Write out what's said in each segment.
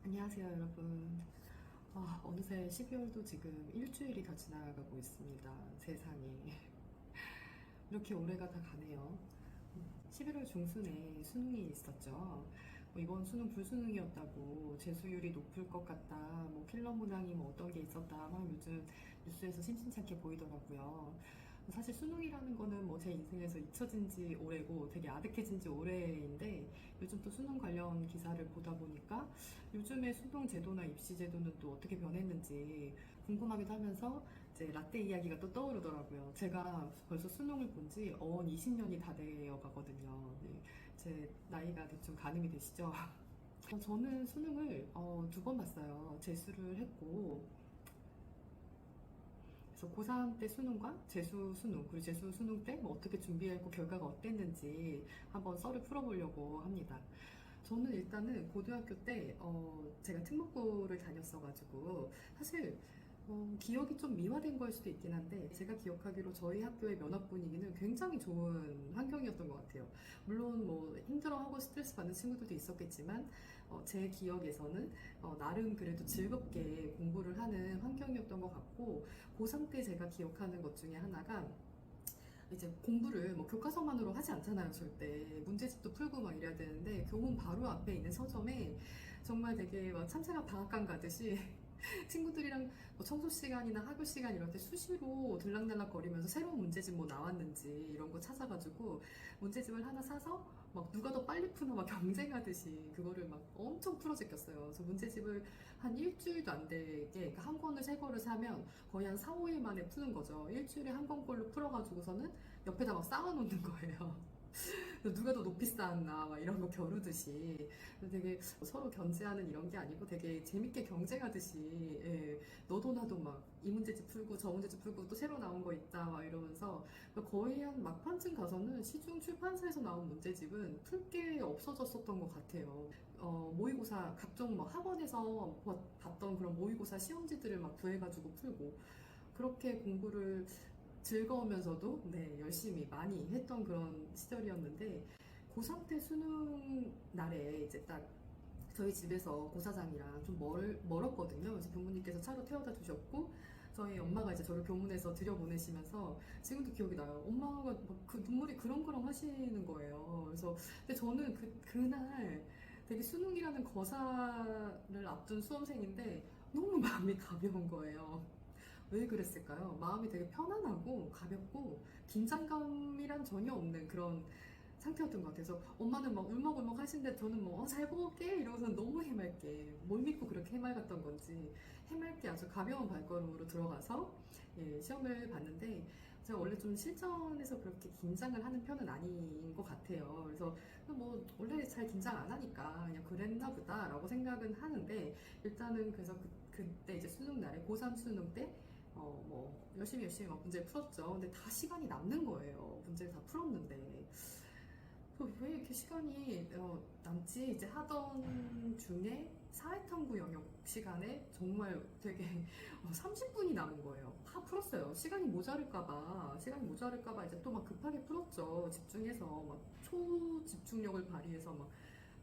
안녕하세요, 여러분. 어느새 12월도 지금 일주일이 다 지나가고 있습니다. 세상에. 이렇게 올해가 다 가네요. 11월 중순에 수능이 있었죠. 이번 수능 불수능이었다고 재수율이 높을 것 같다. 필러 문항이 어떤 게 있었다. 막 요즘 뉴스에서 심심찮게 보이더라고요. 사실 수능이라는 거는 제 인생에서 잊혀진 지 오래고 되게 아득해진 지 오래인데 요즘 또 수능 관련 기사를 보다 보니까 요즘의 수능 제도나 입시 제도는 또 어떻게 변했는지 궁금하기도 하면서 이제 라떼 이야기가 또 떠오르더라고요. 제가 벌써 수능을 본 지 20년이 다 되어 가거든요. 네, 제 나이가 대충 가늠이 되시죠? 저는 수능을 2번 봤어요. 재수를 했고, 그래서 고3 때 수능과 재수 수능, 그리고 재수 수능 때 어떻게 준비했고 결과가 어땠는지 한번 썰을 풀어보려고 합니다. 저는 일단은 고등학교 때 제가 특목고를 다녔어가지고 사실 기억이 좀 미화된 걸 수도 있긴 한데 제가 기억하기로 저희 학교의 면학 분위기는 굉장히 좋은 환경이었던 것 같아요. 물론 힘들어하고 스트레스 받는 친구들도 있었겠지만 제 기억에서는 나름 그래도 즐겁게 공부를 하는 환경이었던 것 같고 고3 때 제가 기억하는 것 중에 하나가 이제 공부를 교과서만으로 하지 않잖아요, 절대. 문제집도 풀고 막 이래야 되는데, 교문 바로 앞에 있는 서점에 정말 되게 막 참새가 방앗간 가듯이 친구들이랑 청소 시간이나 학교 시간 이럴 때 수시로 들락날락 거리면서 새로운 문제집 나왔는지 이런 거 찾아가지고 문제집을 하나 사서 막 누가 더 빨리 푸나 막 경쟁하듯이 그거를 막 엄청 풀어 제꼈어요. 그래서 문제집을 한 일주일도 안 되게 그러니까 한 권을 세 권을 사면 거의 한 4, 5일 만에 푸는 거죠. 일주일에 한 권꼴로 풀어가지고서는 옆에다 막 쌓아놓는 거예요. 누가 더 높이 쌓았나 막 이런 거 겨루듯이 되게 서로 견제하는 이런 게 아니고 되게 재밌게 경쟁하듯이 예, 너도 나도 막 이 문제집 풀고 저 문제집 풀고 또 새로 나온 거 있다 막 이러면서 거의 한 막판쯤 가서는 시중 출판사에서 나온 문제집은 풀 게 없어졌었던 것 같아요. 모의고사 각종 학원에서 봤던 그런 모의고사 시험지들을 막 구해가지고 풀고 그렇게 공부를 즐거우면서도 네, 열심히 많이 했던 그런 시절이었는데 고3 때 수능 날에 이제 딱 저희 집에서 고사장이랑 좀 멀었거든요. 그래서 부모님께서 차로 태워다 주셨고 저희 엄마가 이제 저를 교문에서 들여보내시면서 지금도 기억이 나요. 엄마가 그 눈물이 그렁그렁 하시는 거예요. 그래서 근데 저는 그날 되게 수능이라는 거사를 앞둔 수험생인데 너무 마음이 가벼운 거예요. 왜 그랬을까요? 마음이 되게 편안하고 가볍고 긴장감이란 전혀 없는 그런 상태였던 것 같아서 엄마는 막 울먹울먹 하시는데 저는 잘 볼게 이러고서 너무 해맑게 뭘 믿고 그렇게 해맑았던 건지 해맑게 아주 가벼운 발걸음으로 들어가서 예, 시험을 봤는데 제가 원래 좀 실전에서 그렇게 긴장을 하는 편은 아닌 것 같아요. 그래서 원래 잘 긴장 안 하니까 그냥 그랬나 보다라고 생각은 하는데 일단은 그래서 그때 이제 수능 날에 고3 수능 때 열심히 막 문제를 풀었죠. 근데 다 시간이 남는 거예요. 문제를 다 풀었는데. 왜 이렇게 시간이 남지? 이제 하던 중에 사회탐구 영역 시간에 정말 되게 30분이 남은 거예요. 다 풀었어요. 시간이 모자랄까봐 이제 또 막 급하게 풀었죠. 집중해서 막 초집중력을 발휘해서 막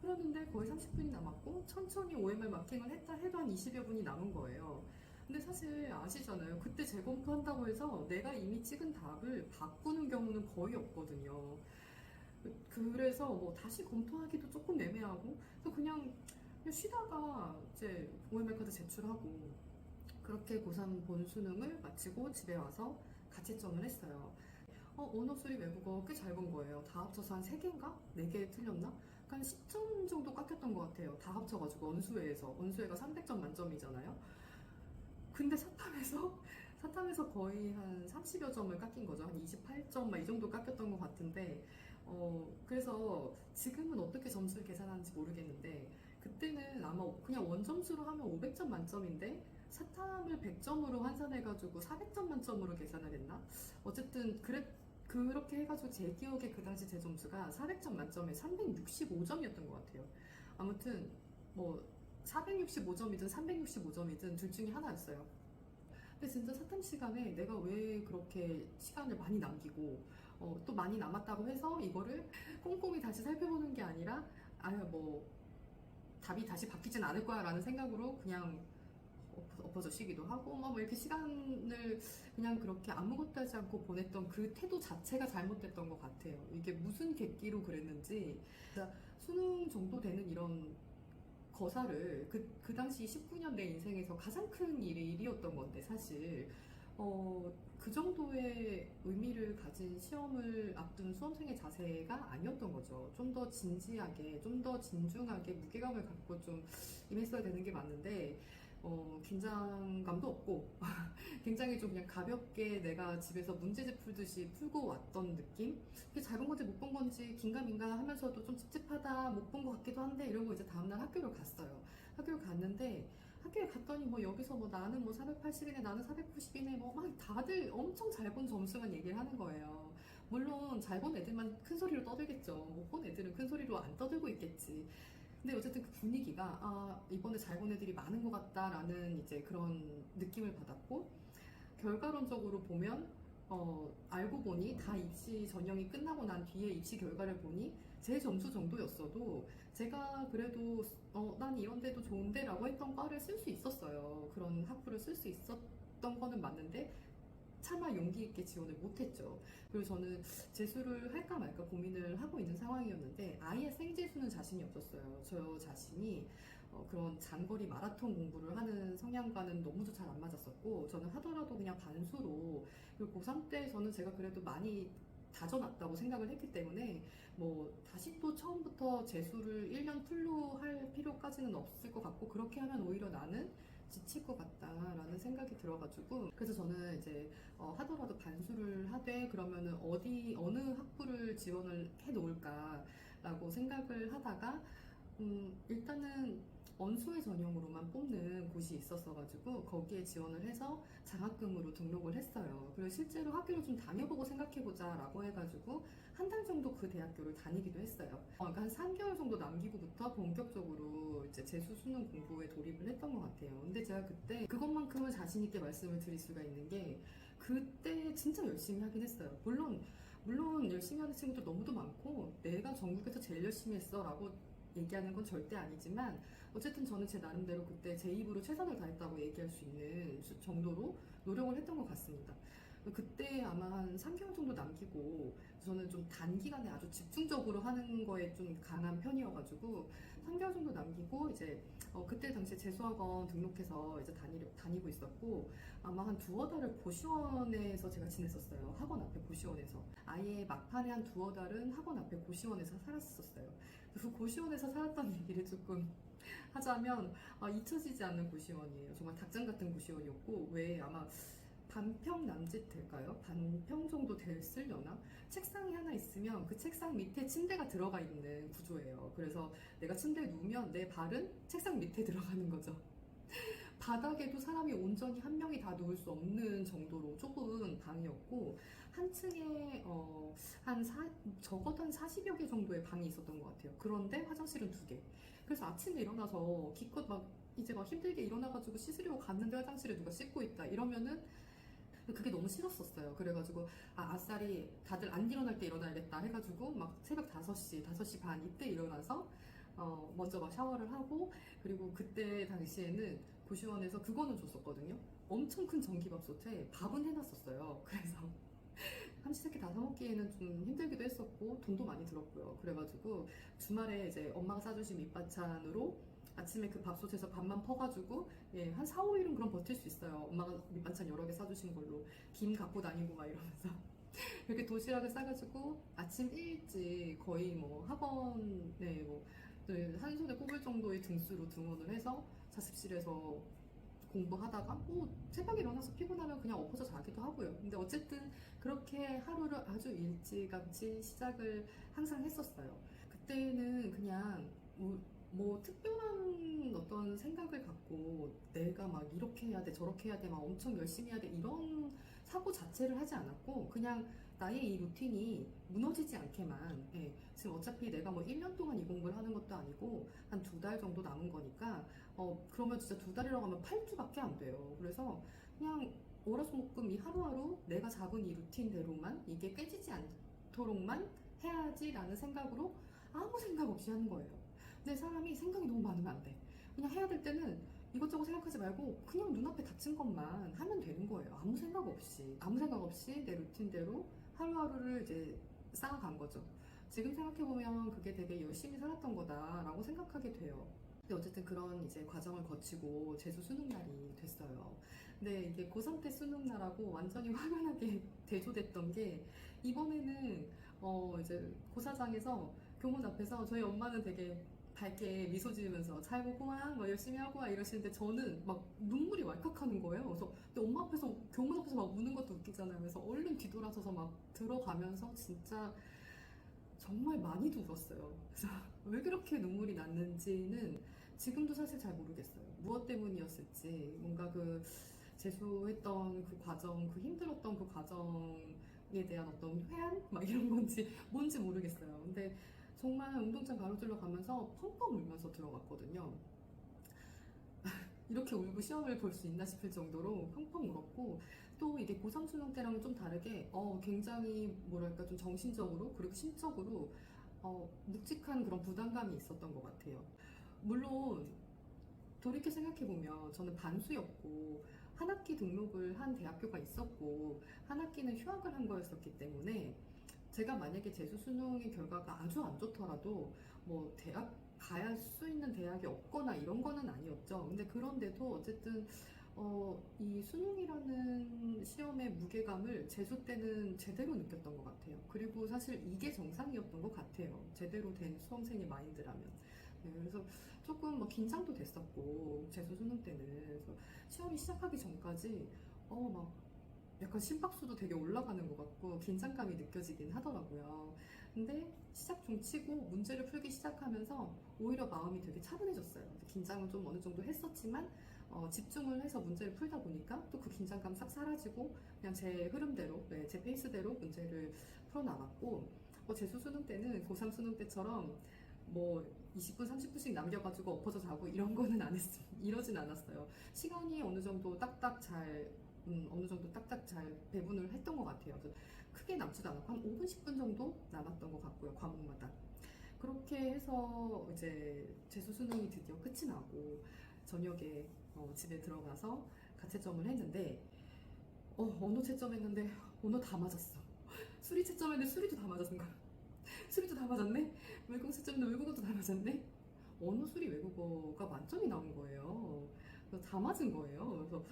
풀었는데 거의 30분이 남았고 천천히 OMR 마킹을 했다 해도 한 20여 분이 남은 거예요. 근데 사실 아시잖아요. 그때 재검토한다고 해서 내가 이미 찍은 답을 바꾸는 경우는 거의 없거든요. 그래서 다시 검토하기도 조금 애매하고 그냥 쉬다가 이제 OMR 카드 제출하고 그렇게 고3 본 수능을 마치고 집에 와서 가채점을 했어요. 언어 수리 외국어 꽤 잘 본 거예요. 다 합쳐서 한 3개인가? 4개 틀렸나? 그러니까 한 10점 정도 깎였던 것 같아요. 다 합쳐가지고 언수회가 300점 만점이잖아요. 근데 사탐에서 거의 한 30여 점을 깎인 거죠. 한 28점 막 이 정도 깎였던 것 같은데, 그래서 지금은 어떻게 점수를 계산하는지 모르겠는데, 그때는 아마 그냥 원점수로 하면 500점 만점인데, 사탐을 100점으로 환산해가지고 400점 만점으로 계산을 했나? 어쨌든, 그렇게 해가지고 제 기억에 그 당시 제 점수가 400점 만점에 365점이었던 것 같아요. 아무튼, 465점이든 365점이든 둘 중에 하나였어요. 근데 진짜 사탐 시간에 내가 왜 그렇게 시간을 많이 남기고 또 많이 남았다고 해서 이거를 꼼꼼히 다시 살펴보는 게 아니라 아예 답이 다시 바뀌진 않을 거야 라는 생각으로 그냥 엎어져 쉬기도 하고 막 뭐 이렇게 시간을 그냥 그렇게 아무것도 하지 않고 보냈던 그 태도 자체가 잘못됐던 것 같아요. 이게 무슨 계기로 그랬는지 진짜 수능 정도 되는 이런 거사를 그 당시 19년 내 인생에서 가장 큰 일이었던 건데 사실 그 정도의 의미를 가진 시험을 앞둔 수험생의 자세가 아니었던 거죠. 좀 더 진지하게, 좀 더 진중하게 무게감을 갖고 좀 임했어야 되는 게 맞는데 긴장감도 없고 굉장히 좀 그냥 가볍게 내가 집에서 문제집 풀듯이 풀고 왔던 느낌? 이게 잘 본 건지 못 본 건지 긴가민가 하면서도 좀 찝찝하다, 못 본 것 같기도 한데 이러고 이제 다음날 학교를 갔어요. 학교를 갔는데 학교에 갔더니 뭐 여기서 뭐 나는 뭐 480이네, 나는 490이네, 뭐 막 다들 엄청 잘 본 점수만 얘기를 하는 거예요. 물론 잘 본 애들만 큰 소리로 떠들겠죠. 못 본 애들은 큰 소리로 안 떠들고 있겠지. 근데 어쨌든 그 분위기가 이번에 잘 본 애들이 많은 것 같다라는 이제 그런 느낌을 받았고 결과론적으로 보면 알고 보니 다 입시 전형이 끝나고 난 뒤에 입시 결과를 보니 제 점수 정도였어도 제가 그래도 난 이런 데도 좋은데 라고 했던 과를 쓸 수 있었어요. 그런 학부를 쓸 수 있었던 거는 맞는데 차마 용기 있게 지원을 못했죠. 그리고 저는 재수를 할까 말까 고민을 하고 있는 상황이었는데 아예 생재수는 자신이 없었어요. 저 자신이 그런 장거리 마라톤 공부를 하는 성향과는 너무도 잘 안 맞았었고 저는 하더라도 그냥 반수로 그리고 고3 때 저는 제가 그래도 많이 다져놨다고 생각을 했기 때문에 뭐 다시 또 처음부터 재수를 1년 풀로 할 필요까지는 없을 것 같고 그렇게 하면 오히려 나는 지칠 것 같다라는 생각이 들어가지고 그래서 저는 이제 하더라도 반수를 하되 그러면은 어느 학부를 지원을 해 놓을까라고 생각을 하다가 일단은 언수회 전형으로만 뽑는 곳이 있었어가지고 거기에 지원을 해서 장학금으로 등록을 했어요. 그리고 실제로 학교를 좀 다녀보고 생각해보자라고 해가지고 한 달 정도 그 대학교를 다니기도 했어요. 그러니까 한 3개월 정도 남기고부터 본격적으로 이제 재수 수능 공부에 돌입을 했던 것 같아요. 근데 제가 그때 그것만큼은 자신 있게 말씀을 드릴 수가 있는 게 그때 진짜 열심히 하긴 했어요. 물론 열심히 하는 친구들 너무도 많고 내가 전국에서 제일 열심히 했어라고 얘기하는 건 절대 아니지만 어쨌든 저는 제 나름대로 그때 제 입으로 최선을 다했다고 얘기할 수 있는 정도로 노력을 했던 것 같습니다. 그때 아마 한 3개월 정도 남기고 저는 좀 단기간에 아주 집중적으로 하는 거에 좀 강한 편이어가지고 3개월 정도 남기고 이제 그때 당시에 재수학원 등록해서 이제 다니고 있었고 아마 한 두어 달을 고시원에서 제가 지냈었어요. 학원 앞에 고시원에서 아예 막판에 한 두어 달은 학원 앞에 고시원에서 살았었어요. 그 고시원에서 살았던 얘기를 조금 하자면 잊혀지지 않는 고시원이에요. 정말 닭장 같은 고시원이었고 왜 아마 반평 남짓 될까요? 반평 정도 됐으려나? 책상이 하나 있으면 그 책상 밑에 침대가 들어가 있는 구조예요. 그래서 내가 침대에 누우면 내 발은 책상 밑에 들어가는 거죠. 바닥에도 사람이 온전히 한 명이 다 누울 수 없는 정도로 좁은 방이었고 한 층에 적어도 한 40여 개 정도의 방이 있었던 것 같아요. 그런데 화장실은 2개. 그래서 아침에 일어나서 기껏 이제 힘들게 일어나가지고 씻으려고 갔는데 화장실에 누가 씻고 있다 이러면은 그게 너무 싫었었어요. 그래가지고 아싸리 다들 안 일어날 때 일어나야겠다 해가지고 막 새벽 5시 반 이때 일어나서 먼저 막 샤워를 하고 그리고 그때 당시에는 고시원에서 그거는 줬었거든요. 엄청 큰 전기밥솥에 밥은 해놨었어요. 그래서 한시세끼 다 사먹기에는 좀 힘들기도 했었고 돈도 많이 들었고요. 그래가지고 주말에 이제 엄마가 싸주신 밑반찬으로 아침에 그 밥솥에서 밥만 퍼가지고 한 4, 5일은 그럼 버틸 수 있어요. 엄마가 밑반찬 여러 개 싸주신 걸로 김 갖고 다니고 막 이러면서 이렇게 도시락을 싸가지고 아침 일찍 거의 뭐 학원에 한 손에 꼽을 정도의 등수로 등원을 해서 자습실에서 공부하다가 새벽에 일어나서 피곤하면 그냥 엎어져 자기도 하고요. 근데 어쨌든 그렇게 하루를 아주 일찌감치 시작을 항상 했었어요. 그때는 그냥 뭐 특별한 어떤 생각을 갖고 내가 막 이렇게 해야 돼 저렇게 해야 돼 막 엄청 열심히 해야 돼 이런 사고 자체를 하지 않았고 그냥 나의 이 루틴이 무너지지 않게만 지금 어차피 내가 뭐 1년 동안 이 공부를 하는 것도 아니고 한 2달 정도 남은 거니까 그러면 진짜 2달이라고 하면 8주밖에 안 돼요. 그래서 그냥 월화수목금 이 하루하루 내가 잡은 이 루틴대로만 이게 깨지지 않도록만 해야지라는 생각으로 아무 생각 없이 하는 거예요. 근데 사람이 생각이 너무 많으면 안 돼. 그냥 해야 될 때는 이것저것 생각하지 말고 그냥 눈앞에 닥친 것만 하면 되는 거예요. 아무 생각 없이 내 루틴대로 하루하루를 이제 쌓아간 거죠. 지금 생각해보면 그게 되게 열심히 살았던 거다라고 생각하게 돼요. 근데 어쨌든 그런 이제 과정을 거치고 재수 수능 날이 됐어요. 근데 이게 고3 때 수능 날하고 완전히 확연하게 대조됐던 게 이번에는 이제 고사장에서 교문 앞에서 저희 엄마는 되게 밝게 미소 지으면서 잘 보고만 막 열심히 하고 와 이러시는데 저는 막 눈물이 왈칵하는 거예요. 그래서 근데 엄마 앞에서 교문 앞에서 막 우는 것도 웃기잖아요. 그래서 얼른 뒤돌아서서 막 들어가면서 진짜 정말 많이도 울었어요. 그래서 왜 그렇게 눈물이 났는지는 지금도 사실 잘 모르겠어요. 무엇 때문이었을지 뭔가 그 재수했던 그 과정, 그 힘들었던 그 과정에 대한 어떤 회한 막 이런 건지 뭔지 모르겠어요. 근데 정말 운동장 가로질러 가면서 펑펑 울면서 들어갔거든요. 이렇게 울고 시험을 볼 수 있나 싶을 정도로 펑펑 울었고 또 이게 고3 수능 때랑은 좀 다르게 굉장히 뭐랄까 좀 정신적으로 그리고 심적으로 묵직한 그런 부담감이 있었던 것 같아요. 물론 돌이켜 생각해보면 저는 반수였고 한 학기 등록을 한 대학교가 있었고 한 학기는 휴학을 한 거였었기 때문에 제가 만약에 재수 수능의 결과가 아주 안 좋더라도 뭐 대학 가야 수 있는 대학이 없거나 이런 거는 아니었죠. 근데 그런데도 어쨌든 이 수능이라는 시험의 무게감을 재수 때는 제대로 느꼈던 것 같아요. 그리고 사실 이게 정상이었던 것 같아요. 제대로 된 수험생의 마인드라면. 네, 그래서 조금 뭐 긴장도 됐었고 재수 수능 때는 그래서 시험이 시작하기 전까지 막 약간 심박수도 되게 올라가는 것 같고 긴장감이 느껴지긴 하더라고요. 근데 시작 중치고 문제를 풀기 시작하면서 오히려 마음이 되게 차분해졌어요. 긴장을 좀 어느 정도 했었지만 집중을 해서 문제를 풀다 보니까 또 그 긴장감 싹 사라지고 그냥 제 흐름대로, 네, 제 페이스대로 문제를 풀어나갔고 재수 수능 때는 고3 수능 때처럼 뭐 20분, 30분씩 남겨가지고 엎어져 자고 이런 거는 안 했어요. 이러진 않았어요. 시간이 어느 정도 딱딱 잘 배분을 했던 것 같아요. 그래서 크게 남지도 않았고 한 5분, 10분 정도 남았던 것 같고요. 과목마다. 그렇게 해서 이제 재수 수능이 드디어 끝이 나고 저녁에 집에 들어가서 가채점을 했는데 언어 채점했는데 언어 다 맞았어. 수리 채점했는데 수리도 다 맞았는 거야. 수리도 다 맞았네? 외국어 채점했는데 외국어도 다 맞았네? 언어 수리 외국어가 만점이 나온 거예요. 그래서 다 맞은 거예요. 그래서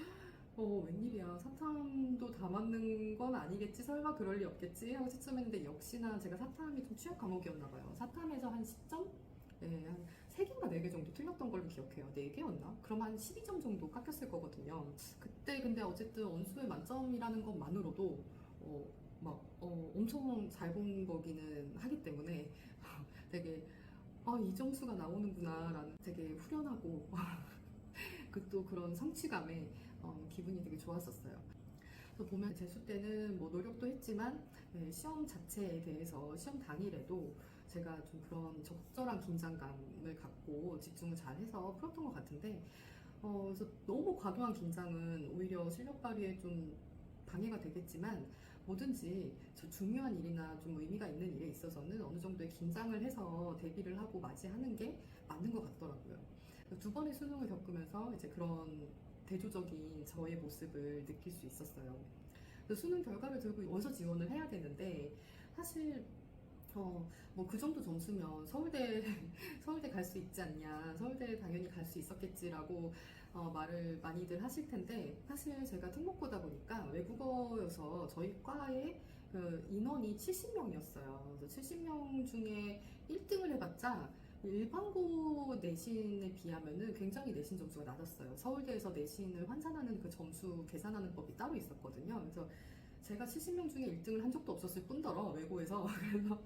웬일이야. 사탐도 다 맞는 건 아니겠지. 설마 그럴 리 없겠지. 하고 채점했는데 역시나 제가 사탐이 좀 취약 과목이었나 봐요. 사탐에서 한 10점? 네, 한 3개인가 4개 정도 틀렸던 걸로 기억해요. 4개였나? 그럼 한 12점 정도 깎였을 거거든요. 그때 근데 어쨌든 언수의 만점이라는 것만으로도 엄청 잘 본 거기는 하기 때문에 되게 이 점수가 나오는구나 라는 되게 후련하고 그 또 그런 성취감에 기분이 되게 좋았었어요. 그래서 보면 재수 때는 뭐 노력도 했지만 시험 자체에 대해서 시험 당일에도 제가 좀 그런 적절한 긴장감을 갖고 집중을 잘 해서 풀었던 것 같은데 그래서 너무 과도한 긴장은 오히려 실력 발휘에 좀 방해가 되겠지만 뭐든지 저 중요한 일이나 좀 의미가 있는 일에 있어서는 어느 정도의 긴장을 해서 대비를 하고 맞이하는 게 맞는 것 같더라고요. 두 번의 수능을 겪으면서 이제 그런 대조적인 저의 모습을 느낄 수 있었어요. 그래서 수능 결과를 들고 원서 지원을 해야 되는데 사실 뭐 그 정도 점수면 서울대 서울대 갈 수 있지 않냐, 서울대 당연히 갈 수 있었겠지라고 말을 많이들 하실 텐데 사실 제가 특목고다 보니까 외국어여서 저희 과에 그 인원이 70명이었어요. 그래서 70명 중에 1등을 해봤자 일반고 내신에 비하면은 굉장히 내신 점수가 낮았어요. 서울대에서 내신을 환산하는 그 점수 계산하는 법이 따로 있었거든요. 그래서 제가 70명 중에 1등을 한 적도 없었을 뿐더러 외고에서 그래서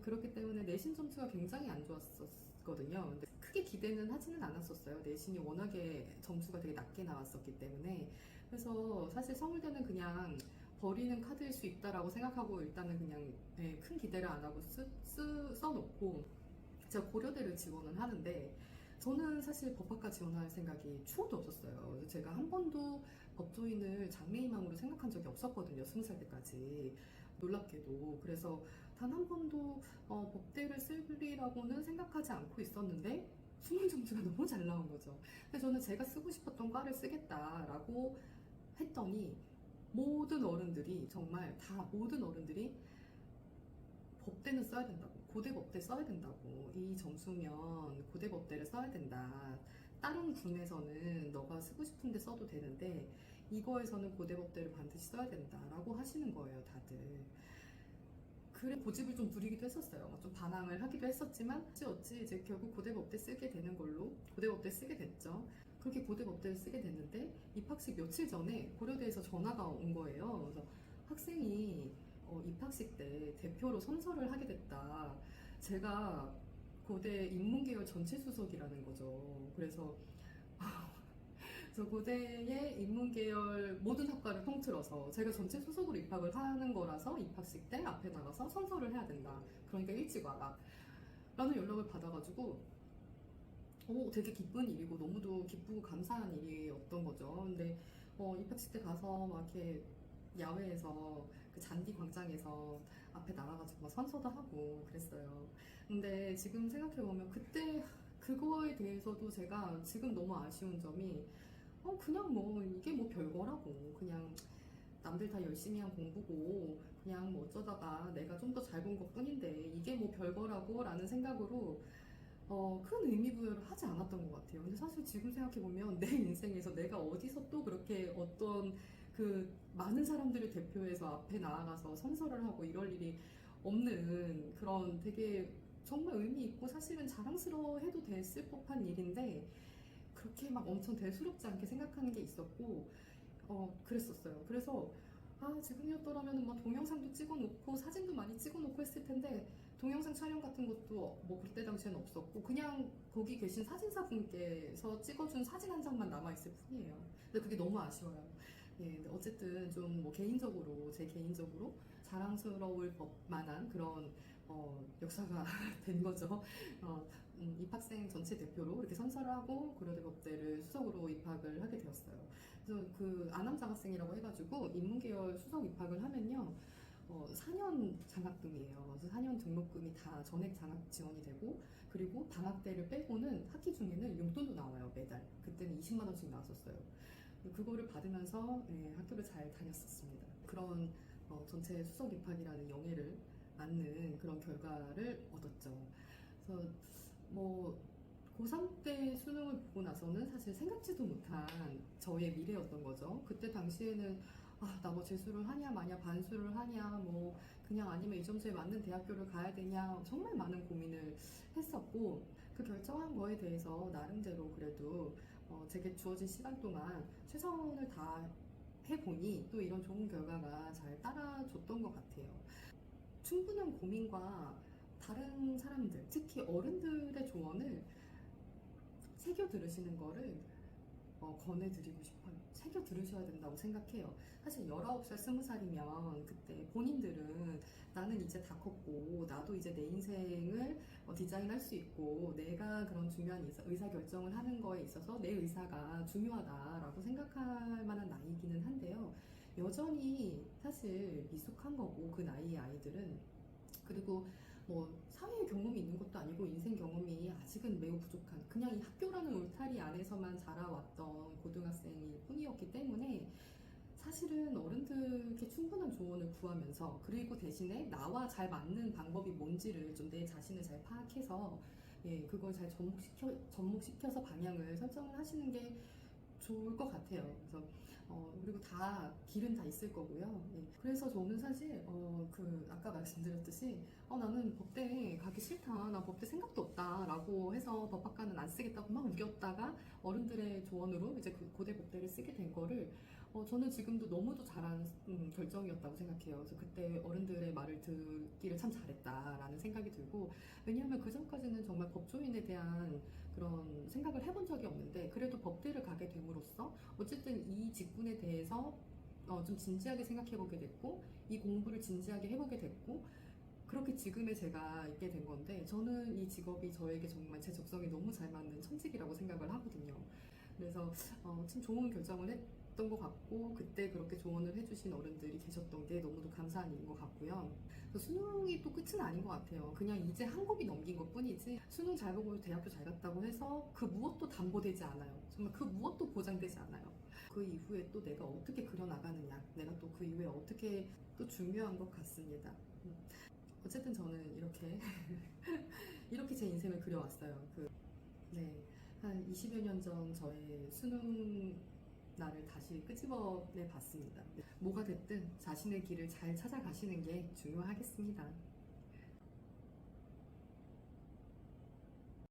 그렇기 때문에 내신 점수가 굉장히 안 좋았었거든요. 근데 크게 기대는 하지는 않았었어요. 내신이 워낙에 점수가 되게 낮게 나왔었기 때문에 그래서 사실 서울대는 그냥 버리는 카드일 수 있다라고 생각하고 일단은 그냥 큰 기대를 안 하고 써놓고 제가 고려대를 지원을 하는데 저는 사실 법학과 지원할 생각이 추호도 없었어요. 그래서 제가 한 번도 법조인을 장래희망으로 생각한 적이 없었거든요. 20살 때까지. 놀랍게도. 그래서 단 한 번도 법대를 쓰리라고는 생각하지 않고 있었는데 수능 점수가 너무 잘 나온 거죠. 근데 저는 제가 쓰고 싶었던 과를 쓰겠다라고 했더니 모든 어른들이, 정말 다 모든 어른들이 법대는 써야 된다고, 고대 법대 써야 된다고, 이 점수면 고대 법대를 써야 된다, 다른 군에서는 너가 쓰고 싶은데 써도 되는데 이거에서는 고대 법대를 반드시 써야 된다라고 하시는 거예요, 다들. 그래 고집을 좀 부리기도 했었어요. 좀 반항을 하기도 했었지만 어찌 이제 결국 고대 법대 쓰게 되는 걸로 고대 법대 쓰게 됐죠. 그렇게 고대 법대를 쓰게 됐는데 입학식 며칠 전에 고려대에서 전화가 온 거예요. 그래서 학생이 입학식 때 대표로 선서를 하게 됐다. 제가 고대 인문계열 전체 수석이라는 거죠. 그래서 고대의 인문계열 모든 학과를 통틀어서 제가 전체 수석으로 입학을 하는 거라서 입학식 때 앞에 나가서 선서를 해야 된다. 그러니까 일찍 와라. 라는 연락을 받아가지고 되게 기쁜 일이고 너무도 기쁘고 감사한 일이었던 거죠. 근데 입학식 때 가서 막 이렇게 야외에서 그 잔디 광장에서 앞에 나가가지고 막 선서도 하고 그랬어요. 근데 지금 생각해보면 그때 그거에 대해서도 제가 지금 너무 아쉬운 점이 그냥 뭐 이게 뭐 별거라고, 그냥 남들 다 열심히 한 공부고 그냥 뭐 어쩌다가 내가 좀 더 잘 본 것뿐인데 이게 뭐 별거라고 라는 생각으로 큰 의미 부여를 하지 않았던 것 같아요. 근데 사실 지금 생각해보면 내 인생에서 내가 어디서 또 그렇게 어떤 그 많은 사람들을 대표해서 앞에 나아가서 선서를 하고 이럴 일이 없는 그런 되게 정말 의미 있고 사실은 자랑스러워해도 됐을 법한 일인데 그렇게 막 엄청 대수롭지 않게 생각하는 게 있었고 그랬었어요. 그래서 지금이었더라면 막 동영상도 찍어놓고 사진도 많이 찍어놓고 했을 텐데 동영상 촬영 같은 것도 뭐 그때 당시에는 없었고 그냥 거기 계신 사진사분께서 찍어준 사진 한 장만 남아있을 뿐이에요. 근데 그게 너무 아쉬워요. 예, 근데 어쨌든 좀 뭐 개인적으로 제 개인적으로 자랑스러울 법만한 그런 역사가 된 거죠. 입학생 전체 대표로 이렇게 선서를 하고 고려대 법대를 수석으로 입학을 하게 되었어요. 그래서 그 안암장학생이라고 해가지고 인문계열 수석 입학을 하면요 4년 장학금이에요. 그래서 4년 등록금이 다 전액 장학 지원이 되고 그리고 방학 때를 빼고는 학기 중에는 용돈도 나와요. 매달 그때는 20만 원씩 나왔었어요. 그거를 받으면서 학교를 잘 다녔었습니다. 그런 전체 수석 입학이라는 영예를 안는 그런 결과를 얻었죠. 그래서 뭐 고3 때 수능을 보고 나서는 사실 생각지도 못한 저의 미래였던 거죠. 그때 당시에는 나 뭐 재수를 하냐 마냐 반수를 하냐 뭐 그냥 아니면 이 점수에 맞는 대학교를 가야 되냐 정말 많은 고민을 했었고 그 결정한 거에 대해서 나름대로 그래도 제게 주어진 시간 동안 최선을 다 해보니 또 이런 좋은 결과가 잘 따라줬던 것 같아요. 충분한 고민과 다른 사람들, 특히 어른들의 조언을 새겨 들으시는 거를 권해드리고 싶어요. 새겨 들으셔야 된다고 생각해요. 사실 19살, 20살이면 그때 본인들은 나는 이제 다 컸고 나도 이제 내 인생을 디자인할 수 있고 내가 그런 중요한 의사결정을 하는 거에 있어서 내 의사가 중요하다라고 생각할 만한 나이기는 한데요. 여전히 사실 미숙한 거고 그 나이의 아이들은. 그리고 뭐 사회 경험이 있는 것도 아니고 인생 경험이 아직은 매우 부족한 그냥 이 학교라는 울타리 안에서만 자라왔던 고등학생일 뿐이었기 때문에 사실은 어른들께 충분한 조언을 구하면서 그리고 대신에 나와 잘 맞는 방법이 뭔지를 좀 내 자신을 잘 파악해서 그걸 잘 접목시켜서 방향을 설정을 하시는 게 좋을 것 같아요. 그래서 그리고 길은 다 있을 거고요. 그래서 저는 사실 아까 말씀드렸듯이 나는 법대 가기 싫다, 나 법대 생각도 없다라고 해서 법학과는 안 쓰겠다고 막 우겼다가 어른들의 조언으로 이제 그 고대 법대를 쓰게 된 거를 저는 지금도 너무도 잘한 결정이었다고 생각해요. 그래서 그때 어른들의 말을 듣기를 참 잘했다라는 생각이 들고 왜냐하면 그 전까지는 정말 법조인에 대한 그런 생각을 해본 적이 없는데 그래도 법대를 가게 됨으로써 어쨌든 이 직군에 대해서 좀 진지하게 생각해보게 됐고 이 공부를 진지하게 해보게 됐고 그렇게 지금의 제가 있게 된 건데 저는 이 직업이 저에게 정말 제 적성에 너무 잘 맞는 천직이라고 생각을 하거든요. 그래서 참 좋은 결정을 것 같고 그때 그렇게 조언을 해주신 어른들이 계셨던 게 너무도 감사한 일인 것 같고요. 수능이 또 끝은 아닌 것 같아요. 그냥 이제 한 곱이 넘긴 것 뿐이지 수능 잘 보고 대학교 잘 갔다고 해서 그 무엇도 담보되지 않아요. 정말 그 무엇도 보장되지 않아요. 그 이후에 또 내가 어떻게 그려나가느냐, 내가 또 그 이후에 어떻게 또 중요한 것 같습니다. 어쨌든 저는 이렇게 이렇게 제 인생을 그려왔어요. 네, 한 20여 년 전 저의 수능 날을 다시 끄집어내 봤습니다. 뭐가 됐든 자신의 길을 잘 찾아가시는 게 중요하겠습니다.